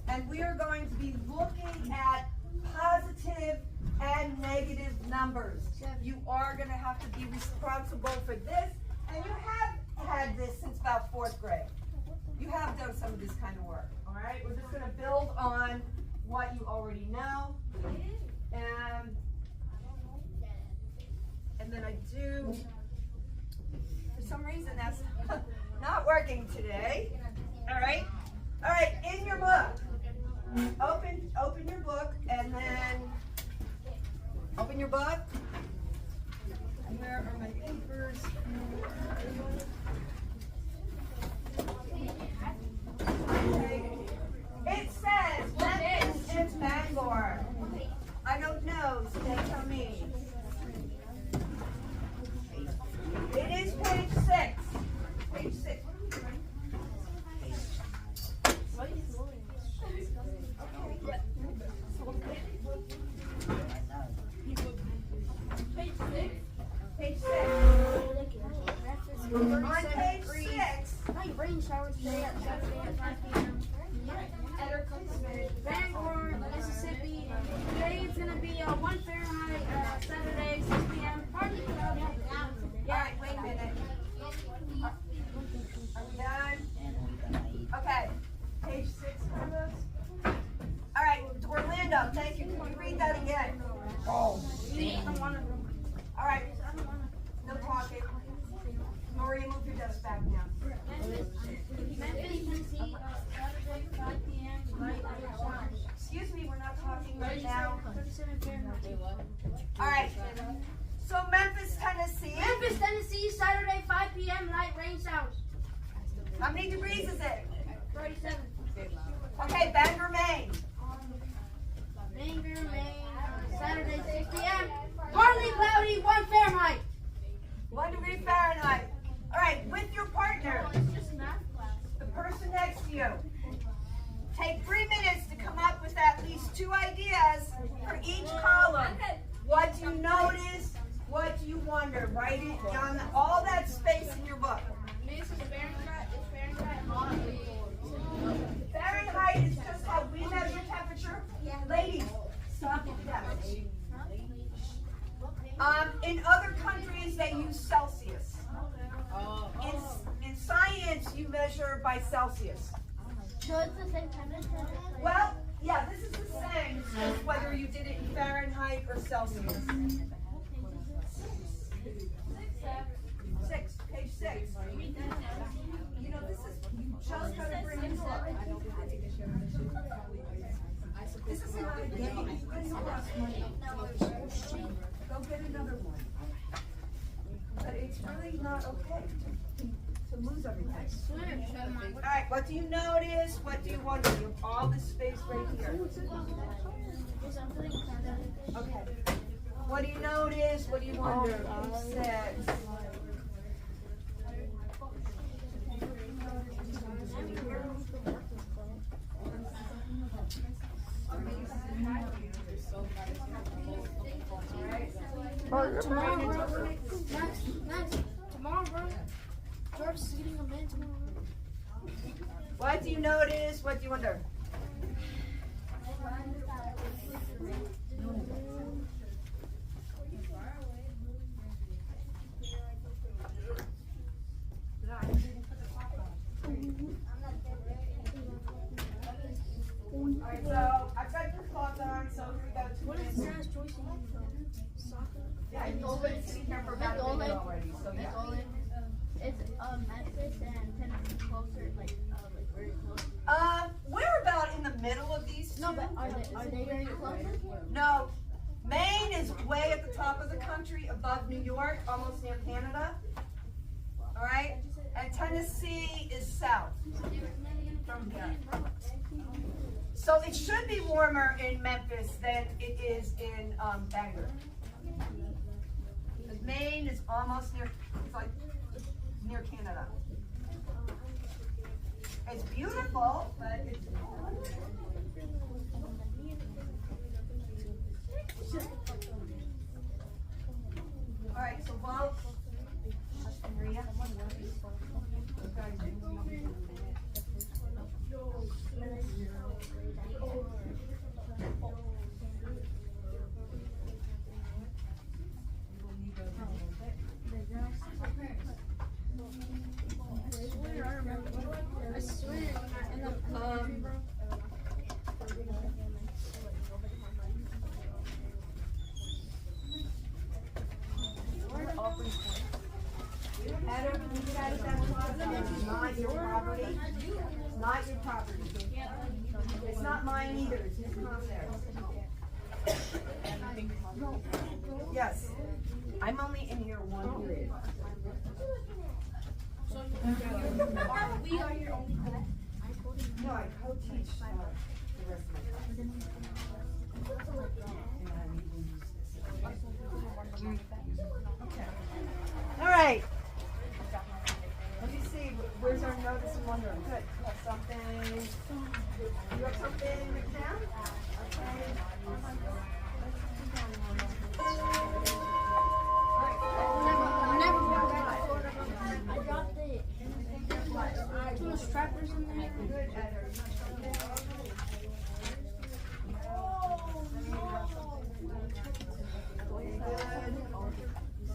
and we are going to be looking at positive and negative numbers. You are going to have to be responsible for this, and you have had this since about 4th grade. You have done some of this kind of work, all right? We're just going to build on what you already know, and then I do, for some reason that's not working today, all right? All right, in your book, open your book, and then open your book. Where are my papers? Okay. It says Memphis and Bangor. I don't know, so they tell me. It is page 6. Page 6. Page 6. On page 6. Rain showers today at Saturday at 5 p.m. Bangor, Mississippi. Today it's going to be 1 Fahrenheit, Saturday, 6 p.m. Partly cloudy. Alright, wait a minute. Are we done? Okay. Page 6, Carlos. Alright, Orlando, thank you. Can you read that again? Oh. Alright. No talking. Maria, move your desk back now. Memphis, Tennessee, Saturday, 5 p.m. Light showers. Excuse me, we're not talking right now. 37 Fahrenheit. Alright. So Memphis, Tennessee. Memphis, Tennessee, Saturday, 5 p.m. Light rain showers. How many degrees is it? 37. Okay, Bangor, Maine. Bangor, Maine, Saturday, 6 p.m. Partly cloudy, 1 Fahrenheit. 1 degree Fahrenheit. Alright, with your partner, It's just math class. the person next to you. Take 3 minutes to come up with at least 2 ideas for each column. What do you notice? What do you wonder? Write it on all that space in your book. Fahrenheit is just how we measure temperature. Ladies, stop with that. In other countries, they use Celsius. In science, you measure by Celsius. So it's the same temperature? Well, yeah, this is the same. It's just whether you did it in Fahrenheit or Celsius. 6, page 6. You know, this is, you just gotta bring it up. This is not a game. Go get another one. But it's really not okay to lose everything. All right, what do you notice? What do you wonder? You have all this space right here. Okay. What do you notice? What do you wonder? Page 6. Tomorrow, bro. George is getting a man tomorrow. What do you notice? What do you wonder? Alright, so I've got your clock on, so here we go. 2 What minutes. is Sarah's choice in soccer? Yeah, you've been sitting here for about a minute already, so yeah. It's Memphis and Tennessee closer, like very close. We're about in the middle of these two. No, but are they very close? No, Maine is way at the top of the country, above New York, almost near Canada. All right, and Tennessee is south from here. So it should be warmer in Memphis than it is in Bangor. Because Maine is almost near, it's like near Canada. It's beautiful, but it's cold. All right, so while Maria, Heather, can you get out of that closet? It's not your property. It's not your property. It's not mine either. It's Miss Conner's. Yes. I'm only in here one period. We are your only class. No, I co-teach the rest of the Okay. All right. Let me see. Where's our notice and wonder? Good. You have something. You have something written down? Okay. I dropped it. Too much trappers in there. Good, Heather.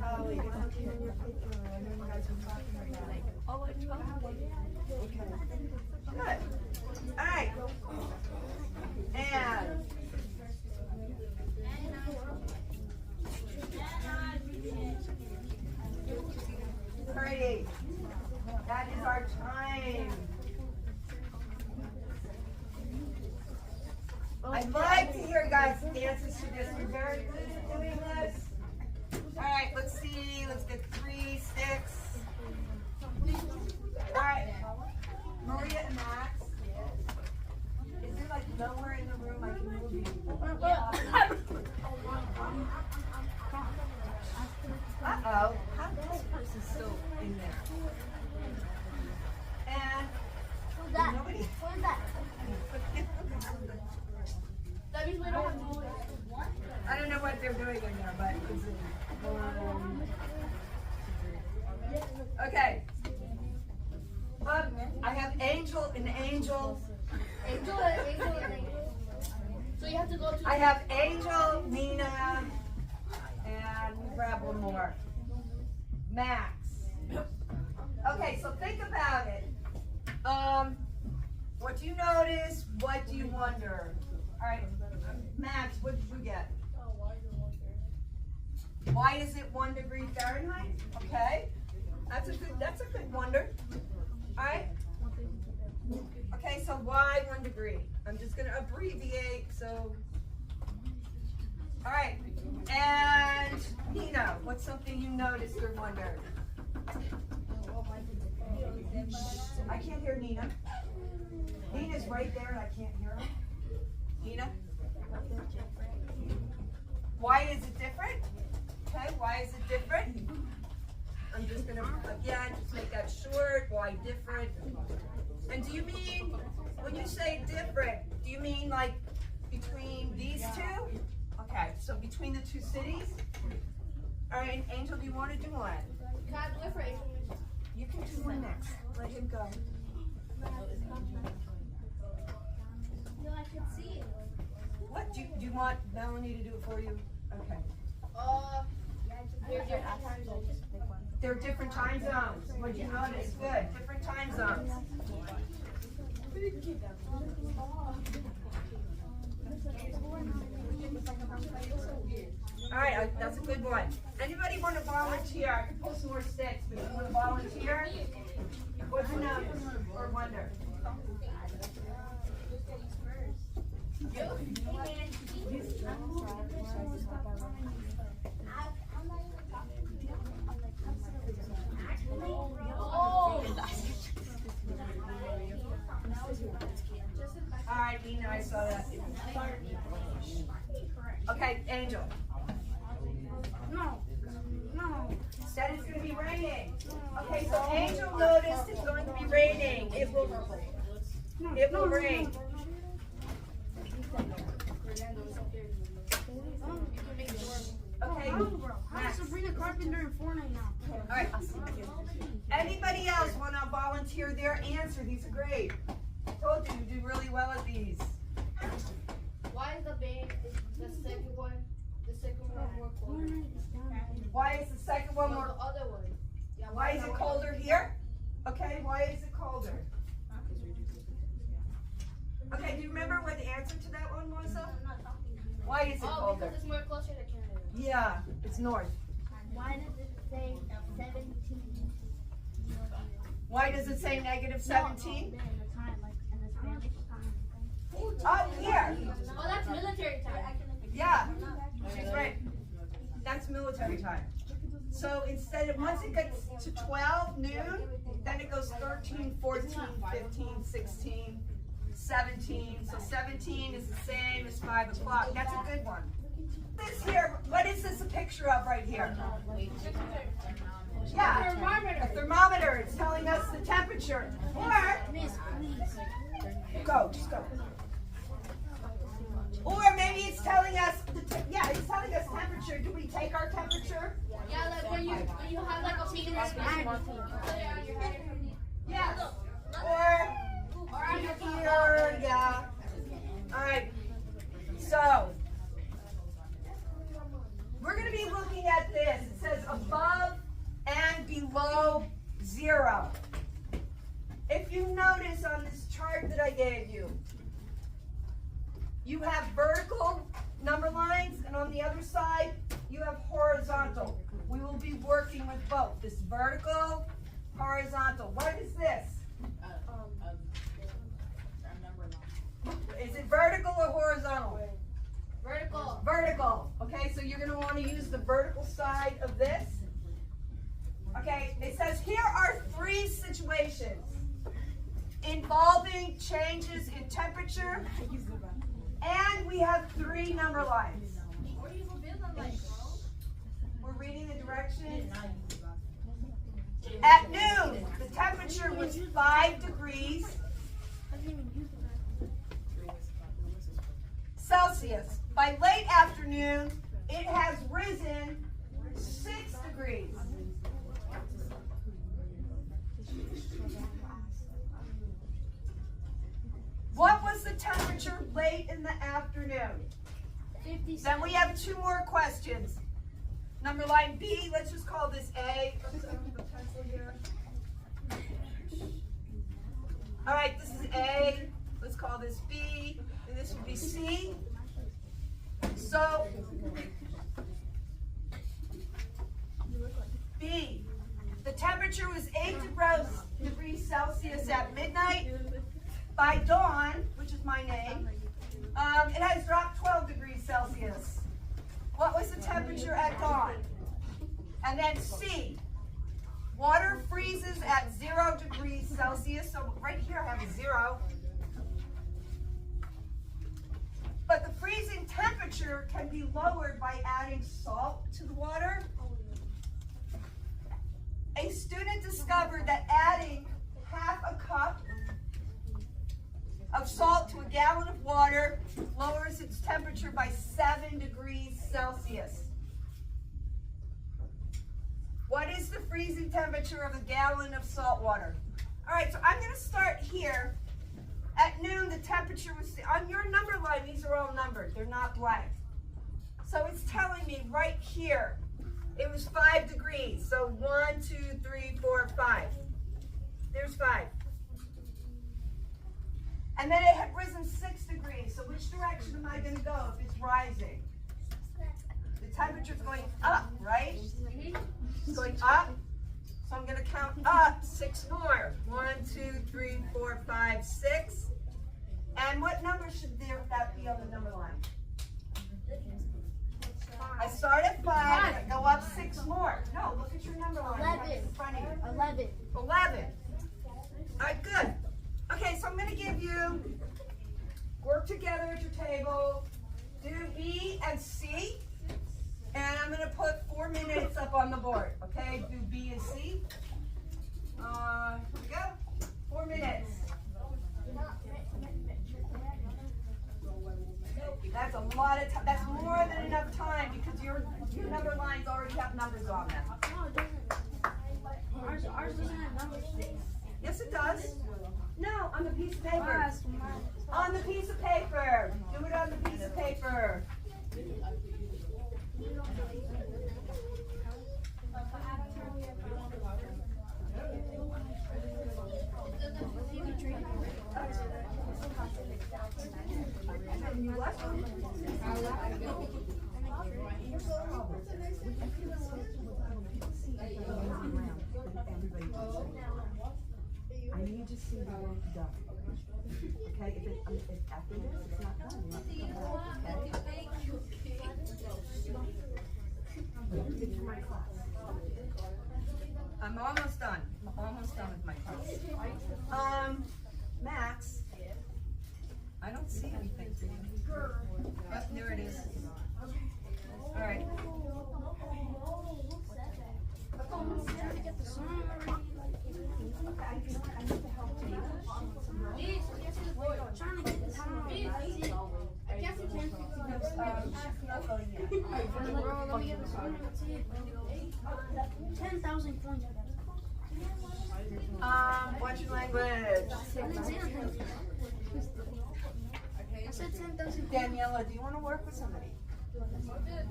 Holly, get something in your paper. I know you guys were talking about it. Okay. Good. All right. And alrighty. That is our time. I'd like to hear you guys' answers to this. We're very good at doing this. All right, let's see. Let's get 3 sticks. All right, Maria and Max. Is there like nowhere in the room I can move you? Uh-oh. How is this person still in there? And Who's that? nobody. Who's that? That means we don't have noise. I don't know what they're doing in there, but it's okay. I have Angel and Angel. Angel. So you have to go to. I have Angel, Nina, and we'll grab one more. Max. Okay, so think about it. What do you notice? What do you wonder? All right, Max, what did you get? Why is it 1 degree Fahrenheit? Okay, that's a good wonder. All right. Okay, so why 1 degree? I'm just gonna abbreviate. So, all right. And Nina, what's something you noticed or wondered? I can't hear Nina. Nina's right there and I can't hear her. Nina? Why is it different? Okay, why is it different? I'm just gonna, again, just make that short. Why different? And do you mean, when you say different, do you mean like between these two? Okay, so between the 2 cities? All right, Angel, do you want to do one? Can I do it for Angel? You can do one next. Let him go. No, I can see it. What, do you want Melanie to do it for you? Okay. They're different time zones. There are different time zones. What you notice? Good. Different time zones. All right, that's a good one. Anybody want to volunteer? I can pull some more sticks, but you want to volunteer? What's your notice or wonder? All right, Nina, I saw that. Okay, Angel. No. Said it's going to be raining. Okay, so Angel noticed it's going to be raining. It will rain. Okay. I'm Sabrina Carpenter in Fortnite now. All right. Anybody else want to volunteer their answer? These are great. I told you you do really well at these. Why is the second one more colder? Why is the second one more? The other one. Yeah, Why is it colder here? Okay, why is it colder? Okay, do you remember what the answer to that one was? Why is it colder? Because it's more closer to Canada. Yeah, it's north. Why does it say 17? Why does it say negative 17? Oh, Oh, here. that's military time. Yeah, she's right. That's military time. So instead of, once it gets to 12 noon, then it goes 13, 14, 15, 16, 17. So 17 is the same as 5 o'clock. That's a good one. This here, what is this a picture of right here? Yeah, a thermometer. It's telling us the temperature. Or, just go. Or maybe it's telling us, it's telling us temperature. Do we take our temperature? Yeah, like when you have like a penis bag. Yes. Or here, yeah. All right. So, we're going to be looking at this. It says above and below 0. If you notice on this chart that I gave you, you have vertical number lines, and on the other side, you have horizontal. We will be working with both, this vertical, horizontal. What is this? Is it vertical or horizontal? Vertical. Vertical. Okay, so you're going to want to use the vertical side of this. Okay, it says here are 3 situations involving changes in temperature, and we have 3 number lines. We're reading the directions. At noon, the temperature was 5 degrees Celsius. By late afternoon, it has risen 6 degrees. What was the temperature late in the afternoon? 57. Then we have 2 more questions. Number line B, let's just call this A. All right, this is A. Let's call this B, and this would be C. So, B, the temperature was 8 degrees Celsius at midnight. By dawn, which is my name, it has dropped 12 degrees Celsius. What was the temperature at dawn? And then C, water freezes at 0 degrees Celsius. So right here I have a 0. But the freezing temperature can be lowered by adding salt to the water. A student discovered that adding half a cup of salt to a gallon of water lowers its temperature by 7 degrees Celsius. What is the freezing temperature of a gallon of salt water? All right, so I'm going to start here. At noon, the temperature was, on your number line, these are all numbered. They're not blank. So it's telling me right here, it was 5 degrees. So 1, 2, 3, 4, 5. There's 5. And then it had risen 6 degrees. So which direction am I going to go if it's rising? The temperature's going up, right? It's going up. So I'm going to count up 6 more. 1, 2, 3, 4, 5, 6. And what number should that be on the number line? I start at 5 and I go up 6 more. No, look at your number line. 11. In front of you. 11. 11. All right, good. Okay, so I'm going to give you, work together at your table, do B and C, and I'm going to put 4 minutes up on the board, okay? Do B and C. Here we go. 4 minutes. That's a lot of time. That's more than enough time because your number lines already have numbers on them. No, it doesn't. Ours doesn't have numbers. Yes, it does. No, on the piece of paper. On the piece of paper. Do it on the piece of paper. You what? you're done. Okay, if after this it's not done, you have to come back, okay? Get to my class. I'm almost done. I'm almost done with my class. Max, I don't see anything for you. Oh, there it is. All right. I need to help you. Trying to get the time. I guess it's 10:50. Bro, let me get the song. 10,000 coins. What's your language? I said 10,000. Daniela, do you want to work with somebody?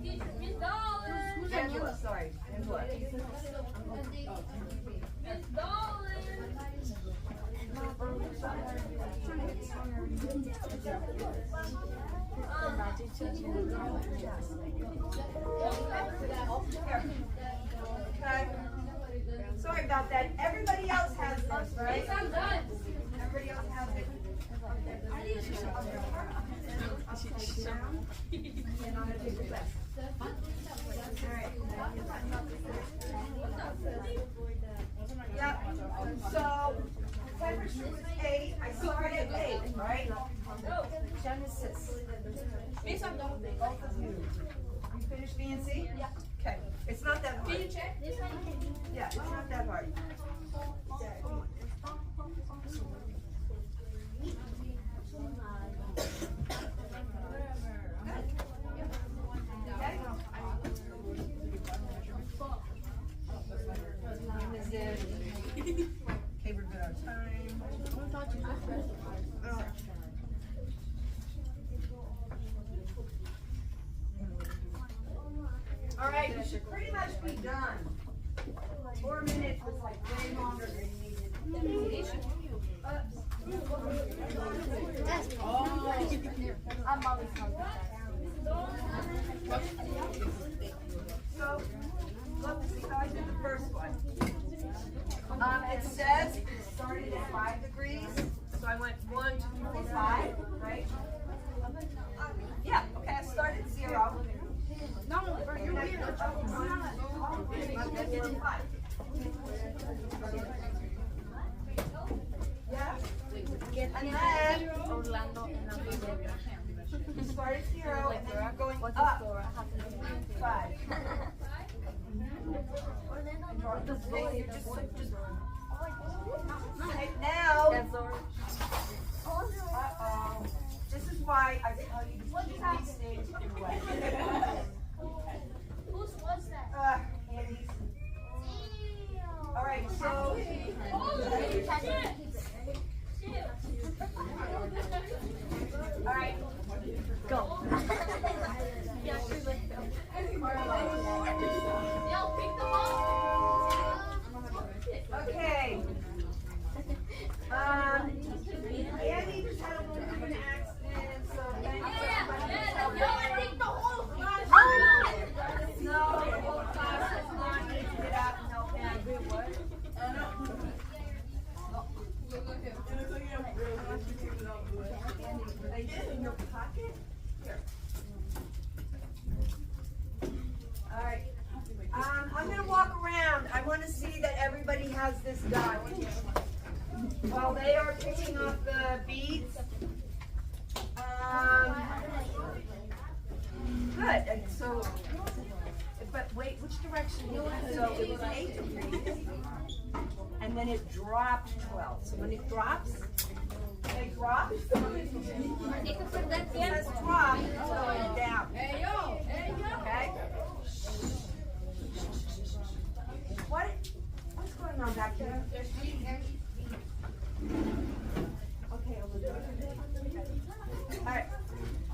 Miss Dolan. Daniela, sorry. Angela. Miss Dolan. Okay. Sorry about that. Everybody else has this, right? I'm done. Everybody else has it. And I'm gonna take the best. Yep. So temperature was 8. I started at 8, right? Genesis. Both of you. You finished B and C? Yeah. Okay. It's not that hard. Can you check? Yeah, it's not that hard. Okay, we're good on time. All right, you should pretty much be done. 4 minutes was like way longer than needed. I'm always hungry. So, look, see how I did the first one. It says it started at 5 degrees, so I went 1, 2, 3, 5, right? Yeah, okay, I started 0. No, bro, you're weird. Yeah? And then Orlando and you start at 0 and then you're going up 5. Okay, now, uh-oh, this is why I tell you to keep these things away. Whose was that? Andy's. All right, so. All right, go. Okay. Andy just had a little bit of an accident, so thank you everybody. No, the whole class is not going to get out and help Andy. Were they just in your pocket? Here. All right. I'm going to walk around. I want to see that everybody has this done. While they are picking up the beads. Good. And so, but wait, which direction? So it was 8 degrees, and then it dropped 12. So when it drops, it drops. It says drop, it's going down. Okay. What's going on back here? Okay, all right.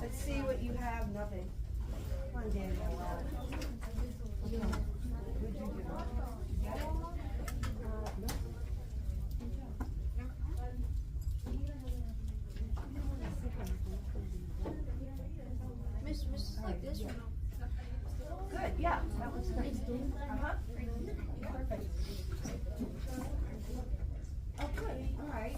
Let's see what you have. Nothing. Come on, Daniel. What'd you do? Miss, like this or no? Good. Yeah, that looks great. Perfect. Oh, good. All right.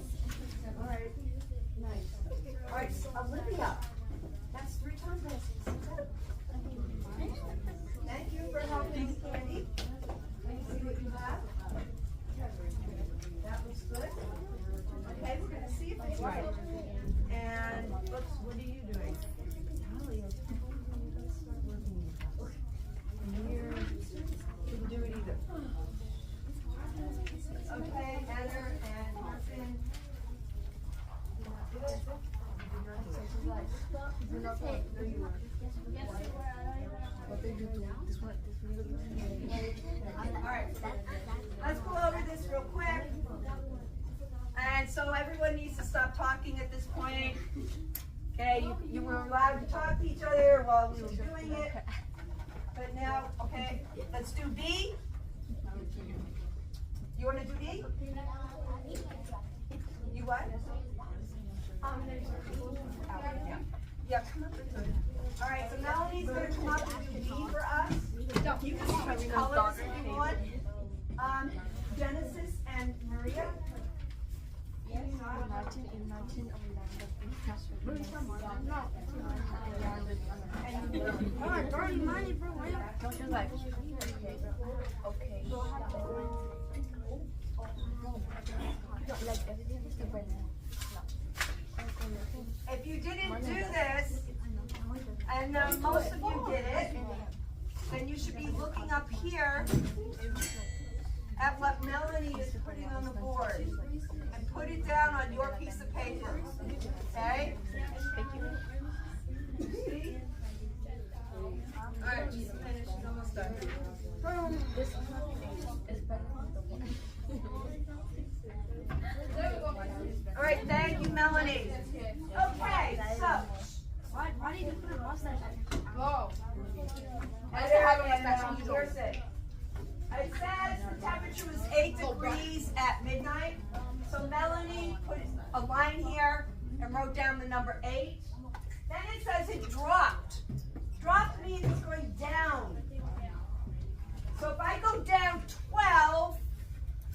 Okay, Heather and Martin. Alright, let's go over this real quick. And so everyone needs to stop talking at this point. Okay, you were allowed to talk to each other while we were doing it. But now, okay, let's do B. You want to do B? You what? Yeah, come up with it. All right, so Melanie's going to come up and do B for us. You can switch colors if you want. Genesis and Maria. If you didn't do this, and most of you did it, then you should be looking up here at what Melanie is putting on the board and put it down on your piece of paper. Okay? See? Alright, she's finished. She's almost done. Alright, thank you, Melanie. Okay, so. Why did you put a mustache on? Whoa. Here's it. It says the temperature was 8 degrees at midnight. So Melanie put a line here and wrote down the number 8. Then it says it dropped. Dropped means it's going down. So if I go down 12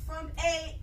from 8,